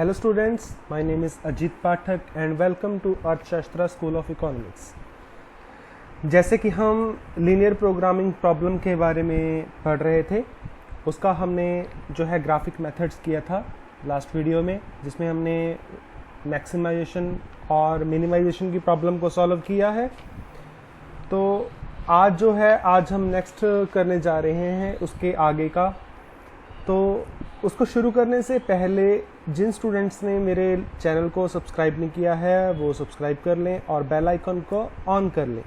Hello students, my name is Ajit Pathak and welcome to अर्थशास्त्र school of economics. जैसे कि हम linear programming problem के बारे में पढ़ रहे थे, उसका हमने जो है ग्राफिक मेथड्स किया था लास्ट वीडियो में, जिसमें हमने मैक्सिमाइजेशन और मिनिमाइजेशन की प्रॉब्लम को सॉल्व किया है। तो आज हम नेक्स्ट करने जा रहे हैं उसके आगे का। तो उसको शुरू करने से पहले जिन स्टूडेंट्स ने मेरे चैनल को सब्सक्राइब नहीं किया है वो सब्सक्राइब कर लें और बेल आइकन को ऑन कर लें,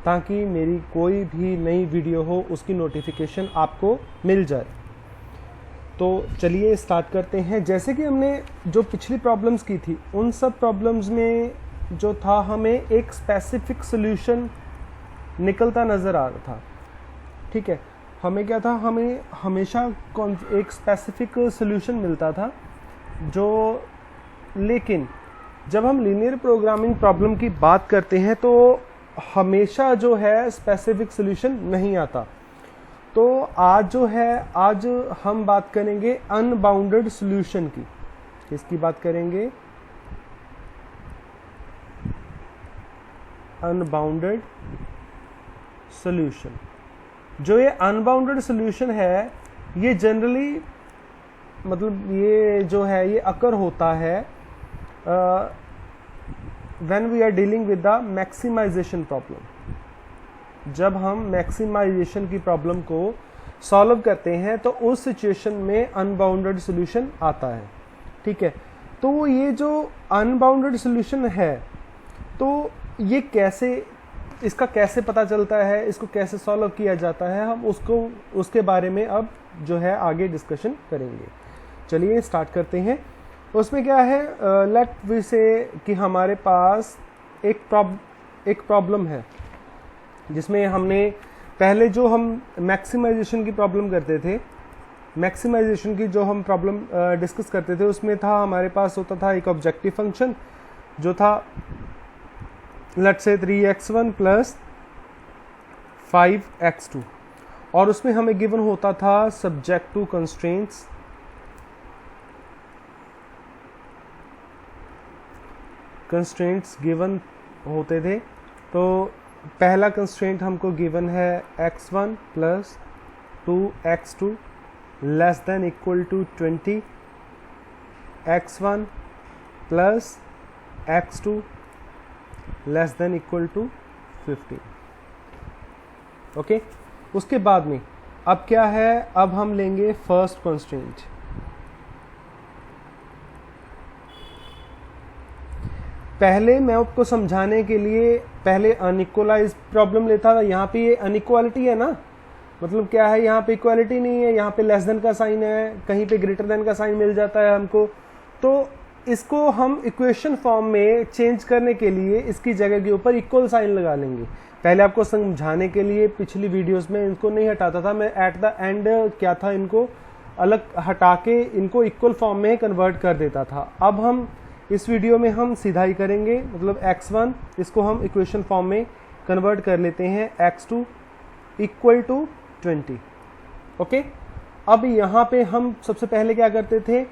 ताकि मेरी कोई भी नई वीडियो हो उसकी नोटिफिकेशन आपको मिल जाए। तो चलिए स्टार्ट करते हैं। जैसे कि हमने जो पिछली प्रॉब्लम्स की थी, उन सब प्रॉब्लम्स में जो था हमें एक स्पेसिफिक सोल्यूशन निकलता नज़र आ रहा था। ठीक है, हमें क्या था, हमें हमेशा एक स्पेसिफिक सोल्यूशन मिलता था जो, लेकिन जब हम लीनियर प्रोग्रामिंग प्रॉब्लम की बात करते हैं तो हमेशा जो है स्पेसिफिक सोल्यूशन नहीं आता। तो आज हम बात करेंगे अनबाउंडेड सोल्यूशन की। किसकी बात करेंगे? Unbounded solution. जो ये अनबाउंडेड सोल्यूशन है, ये जनरली मतलब ये जो है ये अकर होता है when we are dealing with the maximization problem. जब हम मैक्सिमाइजेशन की प्रॉब्लम को सॉल्व करते हैं तो उस सिचुएशन में अनबाउंडेड सोल्यूशन आता है। ठीक है, तो ये जो अनबाउंडेड सोल्यूशन है, तो ये इसका कैसे पता चलता है, इसको कैसे सॉल्व किया जाता है, हम उसके बारे में अब जो है आगे डिस्कशन करेंगे। चलिए स्टार्ट करते हैं। उसमें क्या है, लेट वी से कि हमारे पास एक प्रॉब्लम है जिसमें हमने पहले जो हम मैक्सिमाइजेशन की प्रॉब्लम करते थे, मैक्सिमाइजेशन की जो हम प्रॉब्लम डिस्कस करते थे, उसमें था हमारे पास होता था एक ऑब्जेक्टिव फंक्शन जो था let's say 3x1 plus 5x2, और उसमें हमें गिवन होता था subject to constraints. Constraints given होते थे। तो पहला कंस्ट्रेंट हमको गिवन है x1 plus 2x2 less than equal to 20, x1 plus x2 less than equal to 15। Okay, उसके बाद में अब क्या है, अब हम लेंगे फर्स्ट कंस्ट्रेंट। पहले मैं आपको समझाने के लिए पहले अनइक्वलाइज प्रॉब्लम लेता था। यहाँ पे ये अनइक्वालिटी है ना, मतलब क्या है, यहाँ पे इक्वालिटी नहीं है, यहाँ पे लेस देन का साइन है, कहीं पे ग्रेटर देन का साइन मिल जाता है हमको। तो इसको हम इक्वेशन फॉर्म में चेंज करने के लिए इसकी जगह के ऊपर इक्वल साइन लगा लेंगे। पहले आपको समझाने के लिए पिछली वीडियोस में इनको नहीं हटाता था मैं, एट द एंड क्या था, इनको अलग हटा के इनको इक्वल फॉर्म में कन्वर्ट कर देता था। अब हम इस वीडियो में हम सीधा ही करेंगे, मतलब x1 इसको हम इक्वेशन फॉर्म में कन्वर्ट कर लेते हैं, x2 इक्वल टू 20। ओके, अब यहाँ पे हम सबसे पहले क्या करते थे,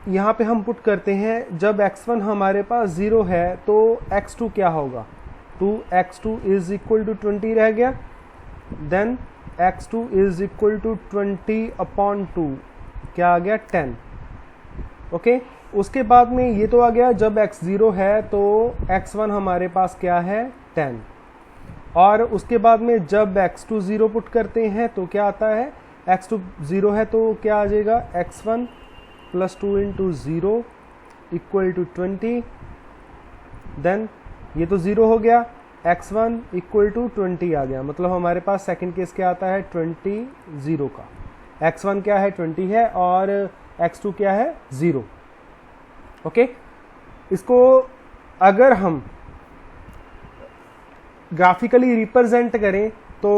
यहाँ पे हम पुट करते हैं, जब x1 हमारे पास 0 है तो x2 क्या होगा, 2x2 इज इक्वल टू 20 रह गया। Then x2 is equal to 20 upon 2 क्या आ गया, 10। ओके, उसके बाद में ये तो आ गया, जब x 0 है तो x1 हमारे पास क्या है, 10। और उसके बाद में जब x2 0 पुट करते हैं तो क्या आता है, x2 0 है तो क्या आ जाएगा, x1 plus 2 into 0 equal to 20। Then ये तो 0 हो गया, x1 इक्वल टू 20 आ गया, मतलब हमारे पास सेकंड केस क्या आता है, 20 0 का। x1 क्या है, 20 है, और x2 क्या है, 0। ओके, इसको अगर हम ग्राफिकली रिप्रेजेंट करें तो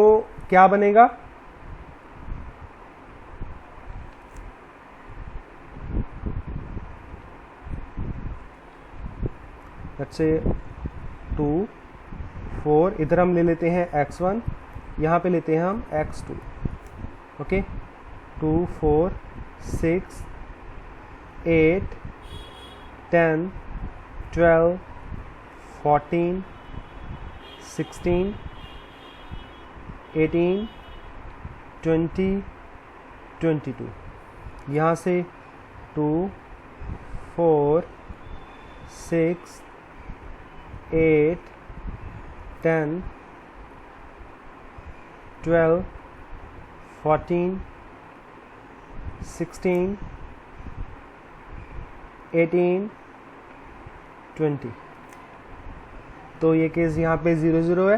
क्या बनेगा, अच्छे 2 4, इधर हम ले लेते हैं x1, यहाँ पे लेते हैं हम x2। ओके, 2 4 6 8 10 12 14 16 18 20 22, यहाँ से 2 4 6 8 10 12 14 16 18 20। तो ये केस यहाँ पे 0 0 है,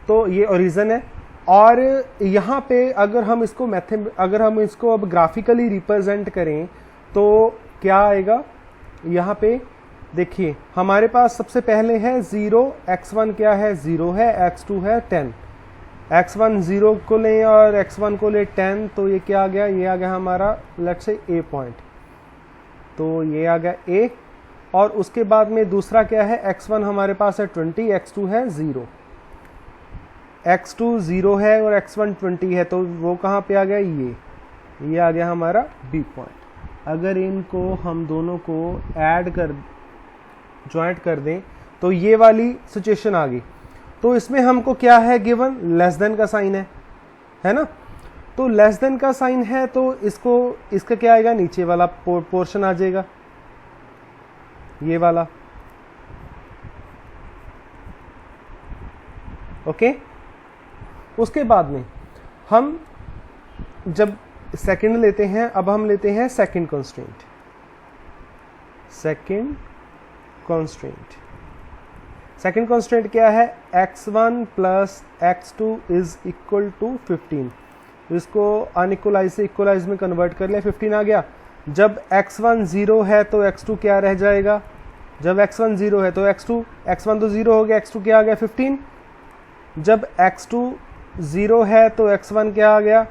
तो ये ओरिजिन है। और यहाँ पे अगर हम इसको अब ग्राफिकली रिप्रेजेंट करें तो क्या आएगा, यहाँ पे देखिए हमारे पास सबसे पहले है 0, x1 क्या है 0 है, x2 है 10, x1 0 को लें और x1 को ले 10, तो ये क्या आ गया, ये आ गया हमारा लेट्स से a पॉइंट, तो ये आ गया a। और उसके बाद में दूसरा क्या है, x1 हमारे पास है 20, x2 है 0, x2 0 है और x1 20 है, तो वो कहाँ पे आ गया, ये आ गया हमारा b पॉइंट। अगर इनको हम दोनों को ज्वाइंट कर दें तो ये वाली सिचुएशन आ गई। तो इसमें हमको क्या है गिवन, लेस देन का साइन है ना, तो लेस देन का साइन है तो इसका क्या आएगा, नीचे वाला पोर्शन आ जाएगा, ये वाला, ओके। उसके बाद में हम जब सेकंड लेते हैं, अब हम लेते हैं सेकंड कंस्ट्रेंट। सेकंड कंस्ट्रेंट क्या है, x1 plus x2 is equal to 15। इसको अनइक्वलाइज से इक्वलाइज में कन्वर्ट कर लिया, 15 आ गया। जब x1 0 है तो x2 क्या रह जाएगा, जब x1 0 है तो x1 तो 0 हो गया, x2 क्या आ गया 15। जब x2 0 है तो x1 क्या आ गया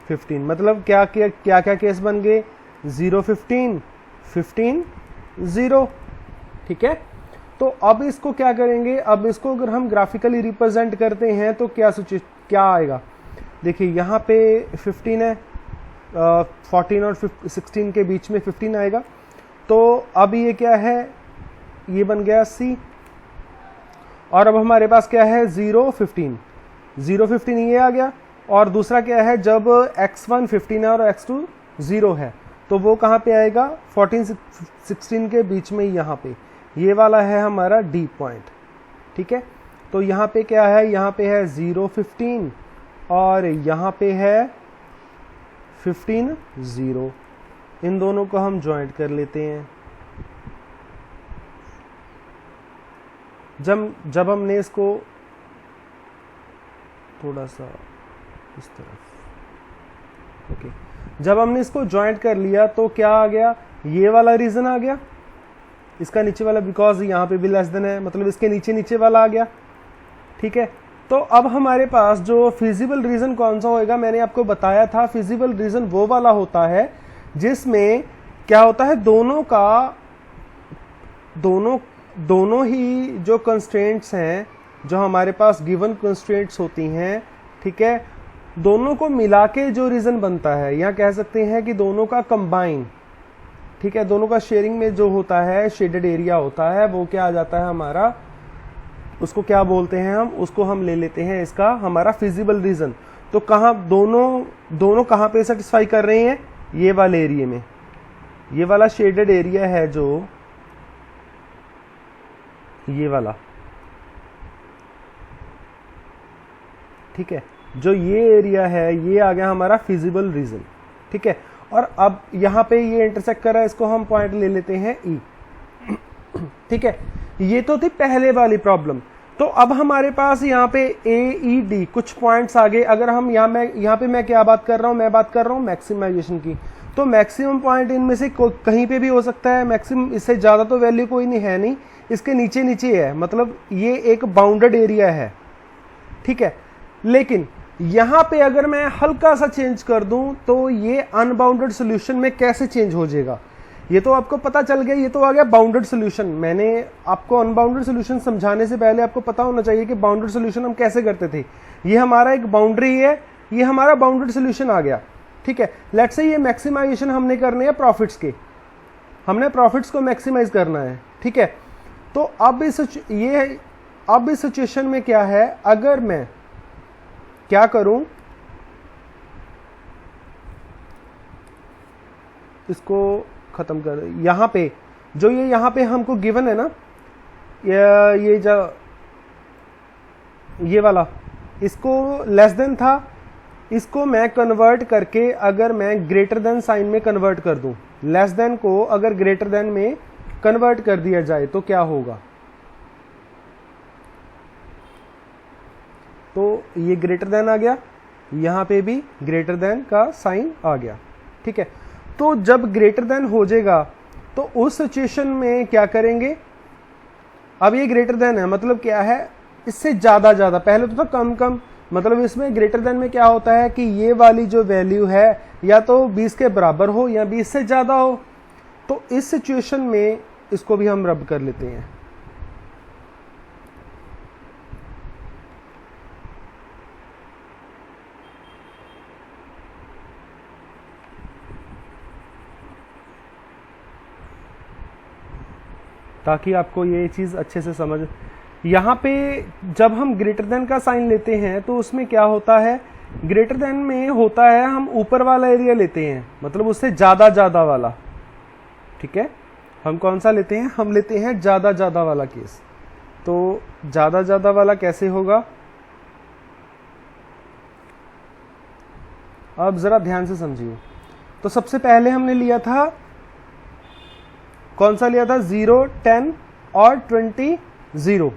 15। मतलब क्या केस बन गए, 0 15 15 0, ठीक है। तो अब इसको क्या करेंगे, अब इसको अगर हम ग्राफिकली रिप्रेजेंट करते हैं तो क्या आएगा, देखिए यहाँ पे 15 है, 14 और 16 के बीच में 15 आएगा। तो अब ये क्या है, ये बन गया C। और अब हमारे पास क्या है 0 15 ये आ गया। और दूसरा क्या है, जब x1 15 है और x2 0 है तो वो कहाँ पे आएगा, 14 16 के बीच में, यहाँ पे ये वाला है हमारा D पॉइंट, ठीक है। तो यहाँ पे क्या है, यहाँ पे है 0 15 और यहाँ पे है 15 0। इन दोनों को हम ज्वाइंट कर लेते हैं। जब हमने इसको थोड़ा सा इस तरफ, ओके, जब हमने इसको ज्वाइंट कर लिया तो क्या आ गया, ये वाला रीजन आ गया, इसका नीचे वाला, बिकॉज यहाँ पे भी लेस देन है, मतलब इसके नीचे वाला आ गया, ठीक है। तो अब हमारे पास जो फिजिबल रीजन कौन सा होएगा, मैंने आपको बताया था फिजिबल रीजन वो वाला होता है जिसमें क्या होता है, दोनों ही जो कंस्ट्रेंट्स हैं, जो हमारे पास गिवन कंस्ट्रेंट्स होती हैं, ठीक है, दोनों को मिला के जो रीजन बनता है, या कह सकते हैं कि दोनों का कंबाइन, ठीक है, दोनों का शेयरिंग में जो होता है, शेडेड एरिया होता है, वो क्या आ जाता है हमारा, उसको क्या बोलते हैं उसको हम ले लेते हैं इसका हमारा फिजिबल रीजन। तो कहाँ दोनों कहाँ पे सेटिस्फाई कर रहे हैं, ये वाले एरिया में, ये वाला शेडेड एरिया है जो ये वाला, ठीक है, जो ये एरिया है ये आ गया हमारा फिजिबल रीजन, ठीक है। और अब यहाँ पे ये इंटरसेक्ट कर रहा है, इसको हम पॉइंट ले लेते हैं E, ठीक है। ये तो थी पहले वाली प्रॉब्लम। तो अब हमारे पास यहाँ पे AED कुछ पॉइंट्स आ गए। अगर हम यहाँ पे मैं क्या बात कर रहा हूँ, मैं बात कर रहा हूँ मैक्सिमाइजेशन की। तो मैक्सिमम पॉइंट इनमें से कहीं पे भी हो सकता है, मैक्सिमम इससे ज़्यादा तो वैल्यू कोई नहीं है, नहीं, इसके नीचे है, मतलब ये एक बाउंडेड एरिया है, ठीक है। लेकिन यहाँ पे अगर मैं हल्का सा चेंज कर दूं तो ये अनबाउंडेड सोल्यूशन में कैसे चेंज हो जाएगा, ये तो आपको पता चल गया, ये तो आ गया बाउंडेड सोल्यूशन। मैंने आपको अनबाउंडेड सोल्यूशन समझाने से पहले आपको पता होना चाहिए कि बाउंडेड सोल्यूशन हम कैसे करते थे। ये हमारा एक बाउंड्री है, ये हमारा बाउंडेड सोल्यूशन आ गया, ठीक है। लेट्स से ये मैक्सिमाइजेशन हमने करने हैं प्रॉफिट्स के, हमने प्रॉफिट्स को मैक्सिमाइज करना है, ठीक है। तो अब इस सिचुएशन में क्या है, अगर मैं क्या करूं, इसको खत्म कर, यहां पे जो यहां पे हमको गिवन है ना, ये वाला, इसको लेस देन था, इसको मैं कन्वर्ट करके अगर मैं ग्रेटर देन साइन में कन्वर्ट कर दूं, लेस देन को अगर ग्रेटर देन में कन्वर्ट कर दिया जाए तो क्या होगा, तो ये ग्रेटर देन आ गया, यहां पे भी ग्रेटर देन का साइन आ गया, ठीक है। तो जब ग्रेटर देन हो जाएगा तो उस सिचुएशन में क्या करेंगे, अब ये ग्रेटर देन है, मतलब क्या है, इससे ज्यादा ज्यादा, पहले तो था कम कम, मतलब इसमें ग्रेटर देन में क्या होता है कि ये वाली जो वैल्यू है या तो 20 के बराबर हो या 20 से ज्यादा हो। तो इस सिचुएशन में इसको भी हम रब कर लेते हैं। ताकि आपको ये चीज अच्छे से समझ, यहाँ पे जब हम ग्रेटर देन का साइन लेते हैं तो उसमें क्या होता है, ग्रेटर देन में होता है हम ऊपर वाला एरिया लेते हैं, मतलब उससे ज्यादा ज्यादा वाला, ठीक है। हम कौन सा लेते हैं, हम लेते हैं ज्यादा ज्यादा वाला केस। तो ज्यादा ज्यादा वाला कैसे होगा, अब जरा ध्यान से समझिए। तो सबसे पहले हमने लिया था, कौन सा लिया था, 0, 10 और 20, 0,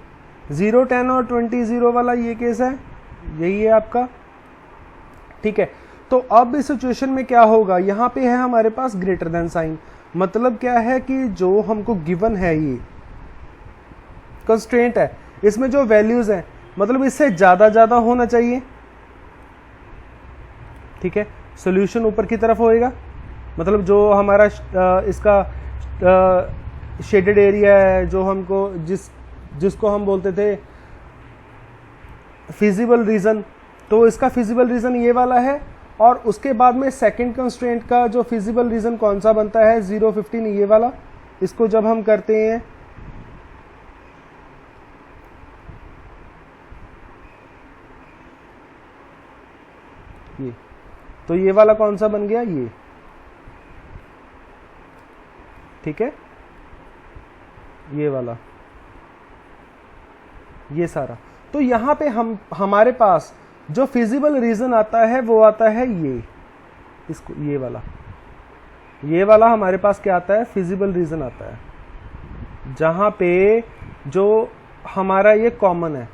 0, 10 और 20, 0 वाला ये केस है, यही है आपका, ठीक है। तो अब इस सिचुएशन में क्या होगा, यहां पे है हमारे पास ग्रेटर देन साइन, मतलब क्या है कि जो हमको गिवन है, ये कंस्ट्रेंट है, इसमें जो वैल्यूज है मतलब इससे ज्यादा ज्यादा होना चाहिए, ठीक है। सॉल्यूशन ऊपर की तरफ होएगा, मतलब जो हमारा इसका शेडेड एरिया है, जो हमको जिसको हम बोलते थे फिजिबल रीजन, तो इसका फिजिबल रीजन ये वाला है। और उसके बाद में सेकंड कंस्ट्रेंट का जो फिजिबल रीजन कौन सा बनता है, 0, 15, ये वाला। इसको जब हम करते हैं ये, तो ये वाला कौन सा बन गया, ये, ठीक है, ये वाला, ये सारा। तो यहां पे हमारे पास जो फिजिबल रीजन आता है वो आता है ये, इसको ये वाला हमारे पास क्या आता है, फिजिबल रीजन आता है, जहां पे जो हमारा ये कॉमन है,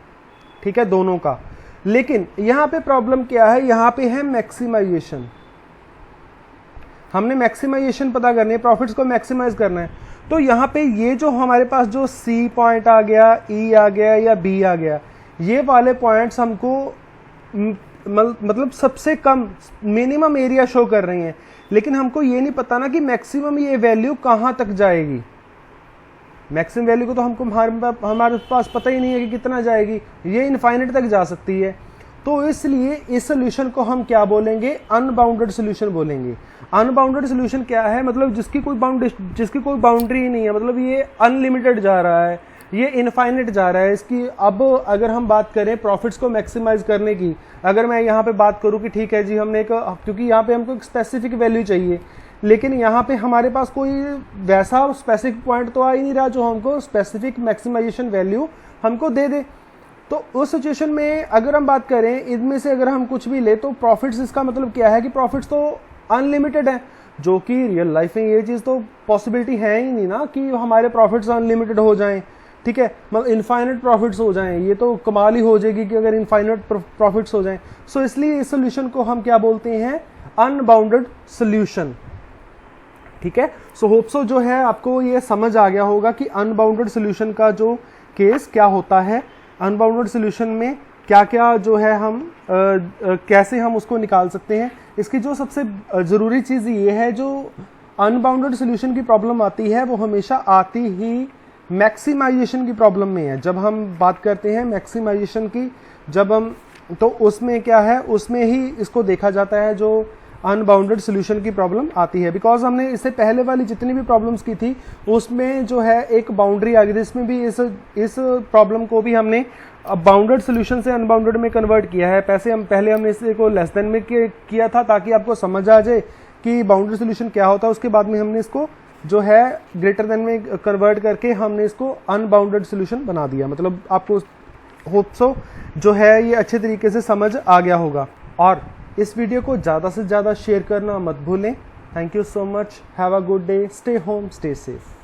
ठीक है, दोनों का। लेकिन यहां पे प्रॉब्लम क्या है, यहां पे है मैक्सिमाइजेशन। हमने मैक्सिमाइजेशन पता करनी है, प्रॉफिट्स को मैक्सिमाइज करना है। तो यहाँ पे ये जो हमारे पास जो सी पॉइंट आ गया, ई आ गया या बी आ गया, ये वाले पॉइंट्स हमको मतलब सबसे कम मिनिमम एरिया शो कर रही हैं, लेकिन हमको ये नहीं पता ना कि मैक्सिमम ये वैल्यू कहाँ तक जाएगी। मैक्सिमम वैल्यू को तो हमको हमारे पास पता ही नहीं है कि कितना जाएगी, ये इनफाइनाइट तक जा सकती है। तो इसलिए इस सोल्यूशन को हम क्या बोलेंगे, अनबाउंडेड सोल्यूशन बोलेंगे। अनबाउंडेड सोल्यूशन क्या है, मतलब जिसकी कोई बाउंड्री ही नहीं है, मतलब ये अनलिमिटेड जा रहा है, ये इनफाइनाइट जा रहा है। इसकी अब अगर हम बात करें प्रॉफिट्स को मैक्सिमाइज करने की, अगर मैं यहाँ पे बात करूँ कि ठीक है जी हमने क्योंकि यहाँ पे हमको एक स्पेसिफिक वैल्यू चाहिए, लेकिन यहाँ पे हमारे पास कोई वैसा स्पेसिफिक पॉइंट तो आ ही नहीं रहा जो हमको स्पेसिफिक मैक्सिमाइजेशन वैल्यू हमको दे दे। तो उस सिचुएशन में अगर हम बात करें, इनमें से अगर हम कुछ भी ले तो प्रॉफिट्स, इसका मतलब क्या है कि प्रॉफिट्स तो अनलिमिटेड है, जो कि रियल लाइफ में ये चीज़ तो पॉसिबिलिटी है ही नहीं ना कि हमारे प्रॉफिट्स अनलिमिटेड हो जाएं, ठीक है, मतलब इनफाइनाइट प्रॉफिट्स हो जाएं, ये तो कमाल ही हो जाएगी कि अगर इनफाइनाइट प्रॉफिट्स हो जाएं। सो इसलिए इस सोल्यूशन को हम क्या बोलते हैं, अनबाउंडेड सोल्यूशन, ठीक है। सो होप सो जो है आपको ये समझ आ गया होगा कि अनबाउंडेड सोल्यूशन का जो केस क्या होता है, अनबाउंडेड सोल्यूशन में क्या क्या जो है हम कैसे हम उसको निकाल सकते हैं। इसकी जो सबसे ज़रूरी चीज़ ये है, जो अनबाउंडेड सोल्यूशन की प्रॉब्लम आती है वो हमेशा आती ही मैक्सिमाइजेशन की प्रॉब्लम में है। जब हम बात करते हैं मैक्सिमाइजेशन की, जब हम तो उसमें क्या है, उसमें ही इसको देखा जाता है, जो अनबाउंडेड सोल्यूशन की प्रॉब्लम आती है। बिकॉज हमने इससे पहले वाली जितनी भी प्रॉब्लम्स की थी उसमें जो है एक बाउंड्री आ गई थी, इसमें भी इस प्रॉब्लम को भी हमने बाउंडेड सोल्यूशन से अनबाउंडेड में कन्वर्ट किया है। पहले हमने इसे को लेस देन में किया था ताकि आपको समझ आ जाए कि बाउंडेड सोल्यूशन क्या होता है। उसके बाद में हमने इसको जो है ग्रेटर देन में कन्वर्ट करके हमने इसको अनबाउंडेड सोल्यूशन बना दिया। मतलब आपको होप सो जो है ये अच्छे तरीके से समझ आ गया होगा। और इस वीडियो को ज़्यादा से ज़्यादा शेयर करना मत भूलें। Thank you so much, have a good day, stay home, stay safe.